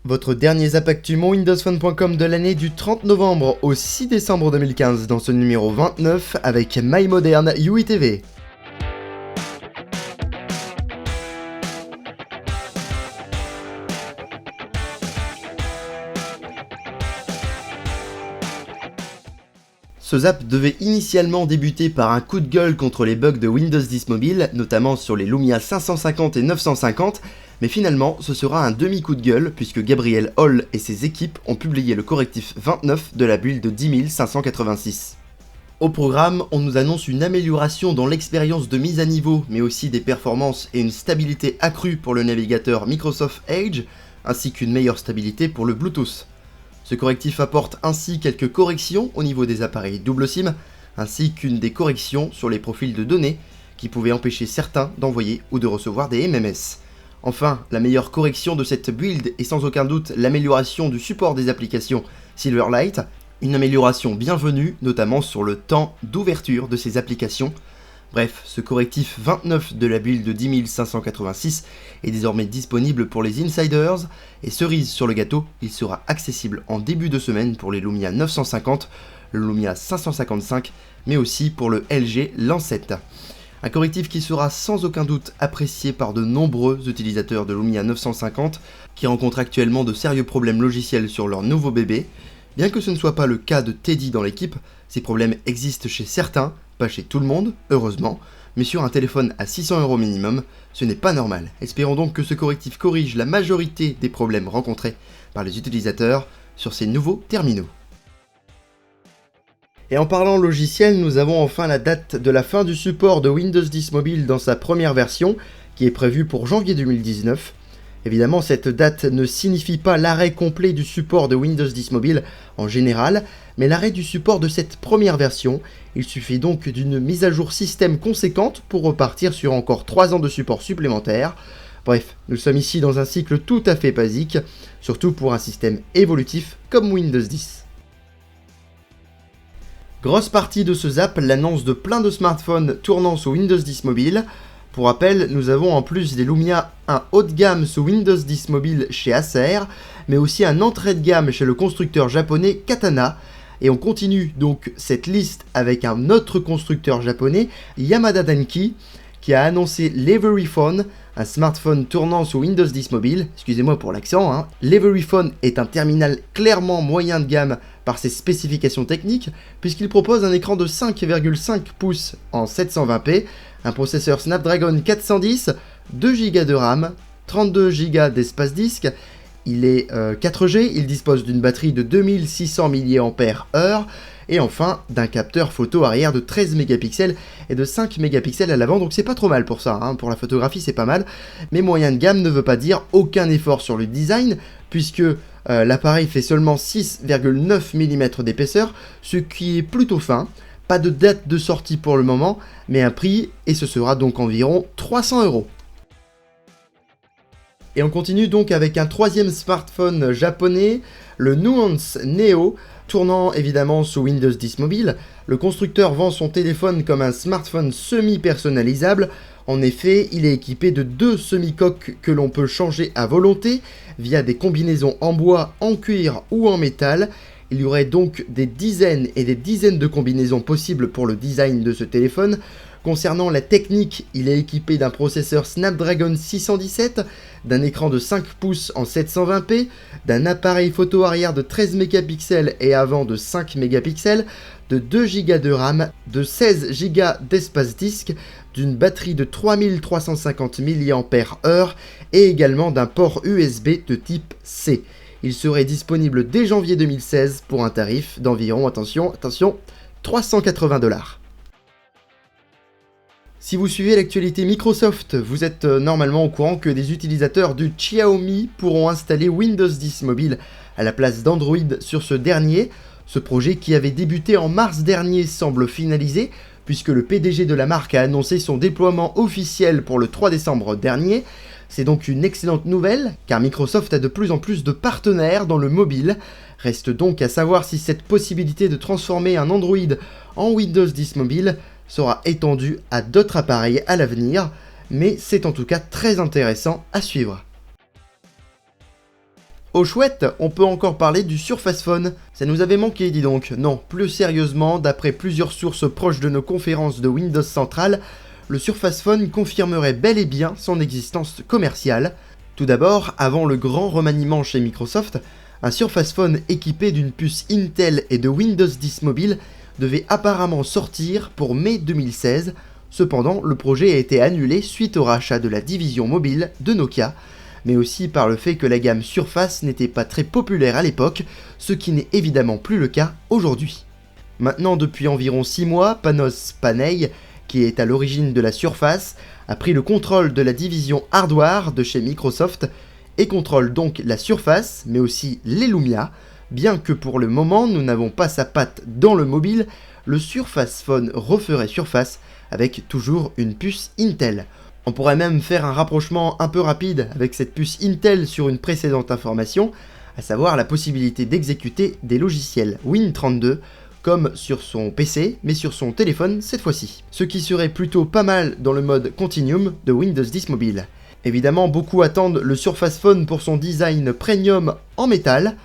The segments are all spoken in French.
Votre dernier Zap Actu Windowsphone.com de l'année du 30 novembre au 6 décembre 2015 dans ce numéro 29 avec MyModern UI TV. Ce zap devait initialement débuter par un coup de gueule contre les bugs de Windows 10 Mobile, notamment sur les Lumia 550 et 950, mais finalement ce sera un demi-coup de gueule puisque Gabriel Hall et ses équipes ont publié le correctif 29 de la build 10586. Au programme, on nous annonce une amélioration dans l'expérience de mise à niveau, mais aussi des performances et une stabilité accrue pour le navigateur Microsoft Edge, ainsi qu'une meilleure stabilité pour le Bluetooth. Ce correctif apporte ainsi quelques corrections au niveau des appareils double SIM, ainsi qu'une des corrections sur les profils de données qui pouvaient empêcher certains d'envoyer ou de recevoir des MMS. Enfin, la meilleure correction de cette build est sans aucun doute l'amélioration du support des applications Silverlight, une amélioration bienvenue notamment sur le temps d'ouverture de ces applications. Bref, ce correctif 29 de la build 10586 est désormais disponible pour les insiders, et cerise sur le gâteau, il sera accessible en début de semaine pour les Lumia 950, le Lumia 555, mais aussi pour le LG Lancet. Un correctif qui sera sans aucun doute apprécié par de nombreux utilisateurs de Lumia 950 qui rencontrent actuellement de sérieux problèmes logiciels sur leur nouveau bébé. Bien que ce ne soit pas le cas de Teddy dans l'équipe, ces problèmes existent chez certains, pas chez tout le monde, heureusement, mais sur un téléphone à 600€ minimum, ce n'est pas normal. Espérons donc que ce correctif corrige la majorité des problèmes rencontrés par les utilisateurs sur ces nouveaux terminaux. Et en parlant logiciel, nous avons enfin la date de la fin du support de Windows 10 Mobile dans sa première version, qui est prévue pour janvier 2019. Évidemment, cette date ne signifie pas l'arrêt complet du support de Windows 10 Mobile en général, mais l'arrêt du support de cette première version. Il suffit donc d'une mise à jour système conséquente pour repartir sur encore 3 ans de support supplémentaire. Bref, nous sommes ici dans un cycle tout à fait basique, surtout pour un système évolutif comme Windows 10. Grosse partie de ce zap, l'annonce de plein de smartphones tournant sous Windows 10 Mobile. Pour rappel, nous avons en plus des Lumia un haut de gamme sous Windows 10 Mobile chez Acer, mais aussi un entrée de gamme chez le constructeur japonais Katana. Et on continue donc cette liste avec un autre constructeur japonais, Yamada Denki, qui a annoncé l'Everyphone, un smartphone tournant sous Windows 10 Mobile. Excusez-moi pour l'accent, L'Everyphone est un terminal clairement moyen de gamme par ses spécifications techniques, puisqu'il propose un écran de 5,5 pouces en 720p, un processeur Snapdragon 410, 2 Go de RAM, 32 Go d'espace disque, il est 4G, il dispose d'une batterie de 2600 mAh, et enfin d'un capteur photo arrière de 13 mégapixels et de 5 mégapixels à l'avant, donc c'est pas trop mal pour ça, pour la photographie c'est pas mal, mais moyen de gamme ne veut pas dire aucun effort sur le design, puisque l'appareil fait seulement 6,9 mm d'épaisseur, ce qui est plutôt fin. Pas de date de sortie pour le moment, mais un prix, et ce sera donc environ 300€. Et on continue donc avec un troisième smartphone japonais, le Nuance Neo, tournant évidemment sous Windows 10 Mobile. Le constructeur vend son téléphone comme un smartphone semi-personnalisable. En effet, il est équipé de 2 semi-coques que l'on peut changer à volonté via des combinaisons en bois, en cuir ou en métal. Il y aurait donc des dizaines et des dizaines de combinaisons possibles pour le design de ce téléphone. Concernant la technique, il est équipé d'un processeur Snapdragon 617, d'un écran de 5 pouces en 720p, d'un appareil photo arrière de 13 mégapixels et avant de 5 mégapixels, de 2 Go de RAM, de 16 Go d'espace disque, d'une batterie de 3350 mAh et également d'un port USB de type C. Il serait disponible dès janvier 2016 pour un tarif d'environ, attention, 380$. Si vous suivez l'actualité Microsoft, vous êtes normalement au courant que des utilisateurs de Xiaomi pourront installer Windows 10 Mobile à la place d'Android sur ce dernier. Ce projet qui avait débuté en mars dernier semble finalisé, puisque le PDG de la marque a annoncé son déploiement officiel pour le 3 décembre dernier. C'est donc une excellente nouvelle, car Microsoft a de plus en plus de partenaires dans le mobile. Reste donc à savoir si cette possibilité de transformer un Android en Windows 10 Mobile sera étendue à d'autres appareils à l'avenir, mais c'est en tout cas très intéressant à suivre. Au chouette, on peut encore parler du Surface Phone. Ça nous avait manqué, dis donc. Non, plus sérieusement, d'après plusieurs sources proches de nos conférences de Windows Central, le Surface Phone confirmerait bel et bien son existence commerciale. Tout d'abord, avant le grand remaniement chez Microsoft, un Surface Phone équipé d'une puce Intel et de Windows 10 Mobile devait apparemment sortir pour mai 2016. Cependant, le projet a été annulé suite au rachat de la division mobile de Nokia, mais aussi par le fait que la gamme Surface n'était pas très populaire à l'époque, ce qui n'est évidemment plus le cas aujourd'hui. Maintenant, depuis environ 6 mois, Panos Panay, qui est à l'origine de la Surface, a pris le contrôle de la division hardware de chez Microsoft et contrôle donc la Surface, mais aussi les Lumia. Bien que pour le moment nous n'avons pas sa patte dans le mobile, le Surface Phone referait surface avec toujours une puce Intel. On pourrait même faire un rapprochement un peu rapide avec cette puce Intel sur une précédente information, à savoir la possibilité d'exécuter des logiciels Win32 comme sur son PC, mais sur son téléphone cette fois-ci. Ce qui serait plutôt pas mal dans le mode Continuum de Windows 10 Mobile. Évidemment, beaucoup attendent le Surface Phone pour son design premium en métal,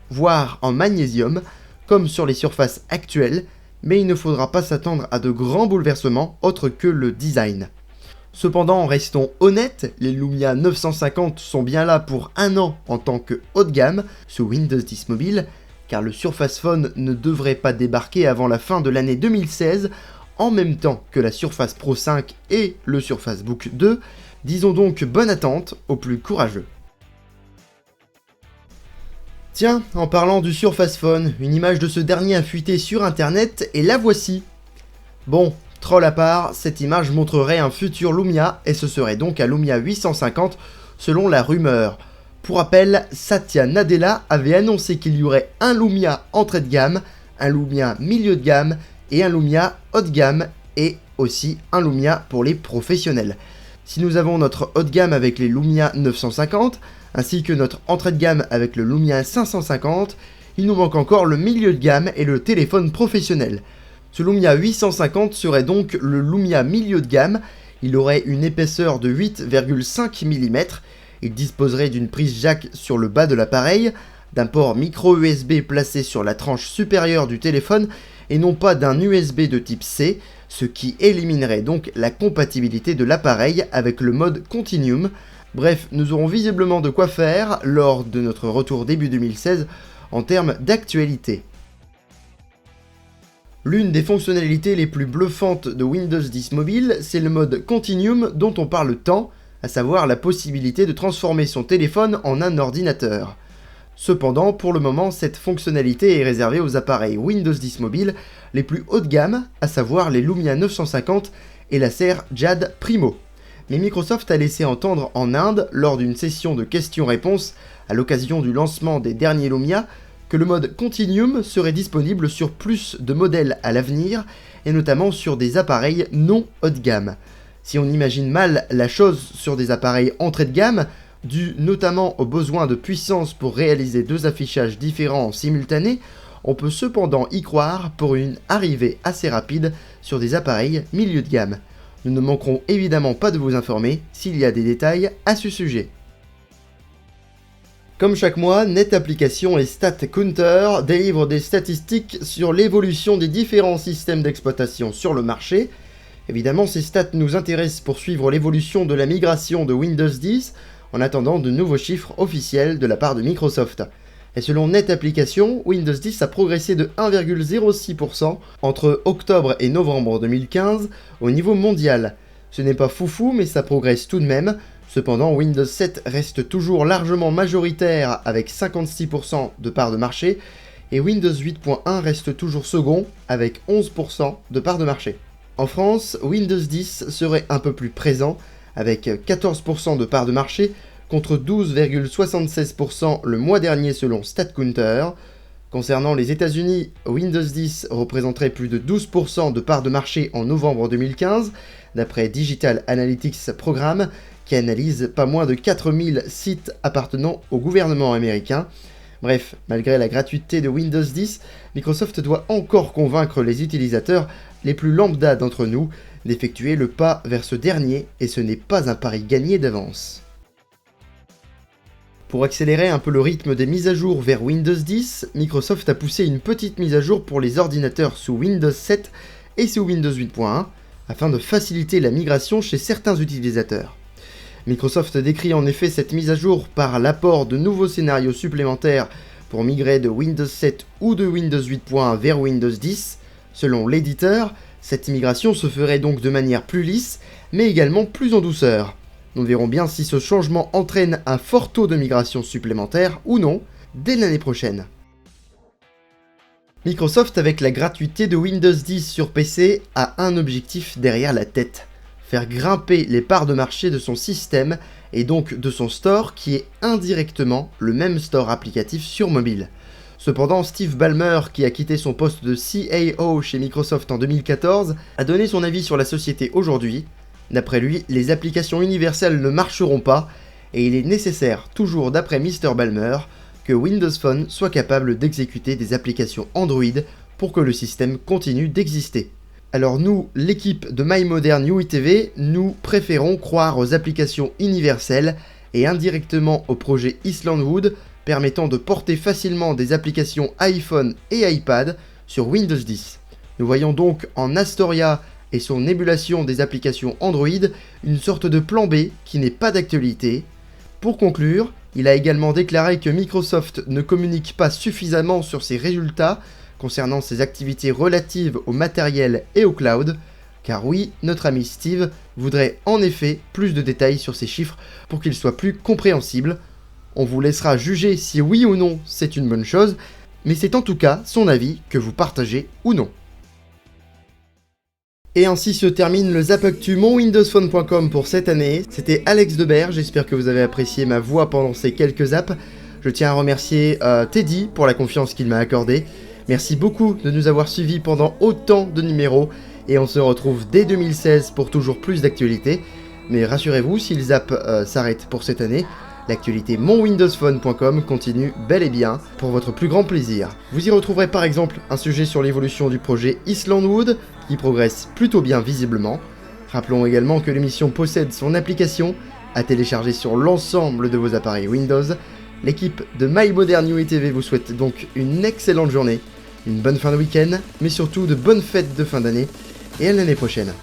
voire en magnésium, comme sur les surfaces actuelles, mais il ne faudra pas s'attendre à de grands bouleversements autres que le design. Cependant, restons honnêtes, les Lumia 950 sont bien là pour un an en tant que haut de gamme sous Windows 10 Mobile, car le Surface Phone ne devrait pas débarquer avant la fin de l'année 2016, en même temps que la Surface Pro 5 et le Surface Book 2, disons donc bonne attente aux plus courageux. Tiens, en parlant du Surface Phone, une image de ce dernier a fuité sur internet et la voici. Bon, troll à part, cette image montrerait un futur Lumia et ce serait donc un Lumia 850 selon la rumeur. Pour rappel, Satya Nadella avait annoncé qu'il y aurait un Lumia entrée de gamme, un Lumia milieu de gamme et un Lumia haut de gamme et aussi un Lumia pour les professionnels. Si nous avons notre haut de gamme avec les Lumia 950, ainsi que notre entrée de gamme avec le Lumia 550, il nous manque encore le milieu de gamme et le téléphone professionnel. Ce Lumia 850 serait donc le Lumia milieu de gamme, il aurait une épaisseur de 8,5 mm, il disposerait d'une prise jack sur le bas de l'appareil, d'un port micro USB placé sur la tranche supérieure du téléphone et non pas d'un USB de type C, ce qui éliminerait donc la compatibilité de l'appareil avec le mode Continuum. Bref, nous aurons visiblement de quoi faire lors de notre retour début 2016 en termes d'actualité. L'une des fonctionnalités les plus bluffantes de Windows 10 Mobile, c'est le mode Continuum dont on parle tant, à savoir la possibilité de transformer son téléphone en un ordinateur. Cependant, pour le moment, cette fonctionnalité est réservée aux appareils Windows 10 Mobile les plus haut de gamme, à savoir les Lumia 950 et la serre Jade Primo. Mais Microsoft a laissé entendre en Inde, lors d'une session de questions-réponses à l'occasion du lancement des derniers Lumia, que le mode Continuum serait disponible sur plus de modèles à l'avenir, et notamment sur des appareils non haut de gamme. Si on imagine mal la chose sur des appareils entrée de gamme, dû notamment au besoin de puissance pour réaliser deux affichages différents en simultané, on peut cependant y croire pour une arrivée assez rapide sur des appareils milieu de gamme. Nous ne manquerons évidemment pas de vous informer s'il y a des détails à ce sujet. Comme chaque mois, NetApplications et StatCounter délivrent des statistiques sur l'évolution des différents systèmes d'exploitation sur le marché. Évidemment, ces stats nous intéressent pour suivre l'évolution de la migration de Windows 10 en attendant de nouveaux chiffres officiels de la part de Microsoft. Et selon NetApplications, Windows 10 a progressé de 1,06% entre octobre et novembre 2015 au niveau mondial. Ce n'est pas foufou, mais ça progresse tout de même. Cependant, Windows 7 reste toujours largement majoritaire avec 56% de part de marché, et Windows 8.1 reste toujours second avec 11% de part de marché. En France, Windows 10 serait un peu plus présent avec 14% de part de marché contre 12,76% le mois dernier selon StatCounter. Concernant les États-Unis, Windows 10 représenterait plus de 12% de part de marché en novembre 2015, d'après Digital Analytics Programme, qui analyse pas moins de 4000 sites appartenant au gouvernement américain. Bref, malgré la gratuité de Windows 10, Microsoft doit encore convaincre les utilisateurs les plus lambda d'entre nous d'effectuer le pas vers ce dernier, et ce n'est pas un pari gagné d'avance. Pour accélérer un peu le rythme des mises à jour vers Windows 10, Microsoft a poussé une petite mise à jour pour les ordinateurs sous Windows 7 et sous Windows 8.1, afin de faciliter la migration chez certains utilisateurs. Microsoft décrit en effet cette mise à jour par l'apport de nouveaux scénarios supplémentaires pour migrer de Windows 7 ou de Windows 8.1 vers Windows 10. Selon l'éditeur, cette migration se ferait donc de manière plus lisse, mais également plus en douceur. Nous verrons bien si ce changement entraîne un fort taux de migration supplémentaire ou non, dès l'année prochaine. Microsoft, avec la gratuité de Windows 10 sur PC, a un objectif derrière la tête: faire grimper les parts de marché de son système et donc de son store qui est indirectement le même store applicatif sur mobile. Cependant, Steve Ballmer, qui a quitté son poste de CAO chez Microsoft en 2014, a donné son avis sur la société aujourd'hui. D'après lui, les applications universelles ne marcheront pas, et il est nécessaire, toujours d'après Mr. Ballmer, que Windows Phone soit capable d'exécuter des applications Android pour que le système continue d'exister. Alors nous, l'équipe de MyModern UITV, nous préférons croire aux applications universelles et indirectement au projet Islandwood, permettant de porter facilement des applications iPhone et iPad sur Windows 10. Nous voyons donc en Astoria et son émulation des applications Android une sorte de plan B qui n'est pas d'actualité. Pour conclure, il a également déclaré que Microsoft ne communique pas suffisamment sur ses résultats concernant ses activités relatives au matériel et au cloud, car oui, notre ami Steve voudrait en effet plus de détails sur ces chiffres pour qu'ils soient plus compréhensibles. On vous laissera juger si oui ou non c'est une bonne chose, mais c'est en tout cas son avis que vous partagez ou non. Et ainsi se termine le Zapactu monwindowsphone.com pour cette année. C'était Alex Debert, j'espère que vous avez apprécié ma voix pendant ces quelques zaps. Je tiens à remercier Teddy pour la confiance qu'il m'a accordée. Merci beaucoup de nous avoir suivis pendant autant de numéros, et on se retrouve dès 2016 pour toujours plus d'actualités. Mais rassurez-vous, si le zap s'arrête pour cette année, l'actualité monwindowsphone.com continue bel et bien pour votre plus grand plaisir. Vous y retrouverez par exemple un sujet sur l'évolution du projet Islandwood, qui progresse plutôt bien visiblement. Rappelons également que l'émission possède son application à télécharger sur l'ensemble de vos appareils Windows. L'équipe de MyModern UITV vous souhaite donc une excellente journée, une bonne fin de week-end, mais surtout de bonnes fêtes de fin d'année, et à l'année prochaine.